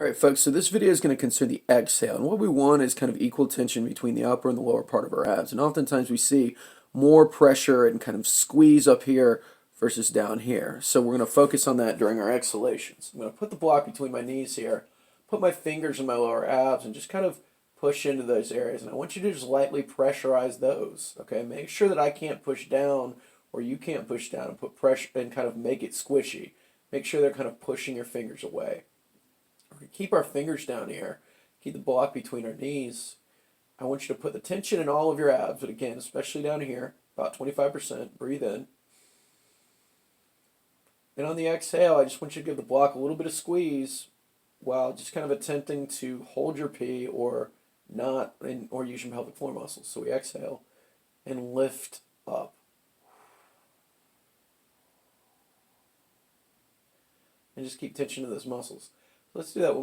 All right, folks, so this video is going to concern the exhale. And what we want is kind of equal tension between the upper and the lower part of our abs. And oftentimes we see more pressure and kind of squeeze up here versus down here. So we're going to focus on that during our exhalations. I'm going to put the block between my knees here, put my fingers in my lower abs, and just kind of push into those areas. And I want you to just lightly pressurize those, okay? Make sure that I can't push down or you can't push down, and put pressure and kind of make it squishy. Make sure they're kind of pushing your fingers away. Keep our fingers down here. Keep the block between our knees. I want you to put the tension in all of your abs, but again, especially down here, about 25%. Breathe in. And on the exhale, I just want you to give the block a little bit of squeeze while just kind of attempting to hold your pee or not, or use your pelvic floor muscles. So we exhale and lift up. And just keep tension to those muscles. Let's do that one more.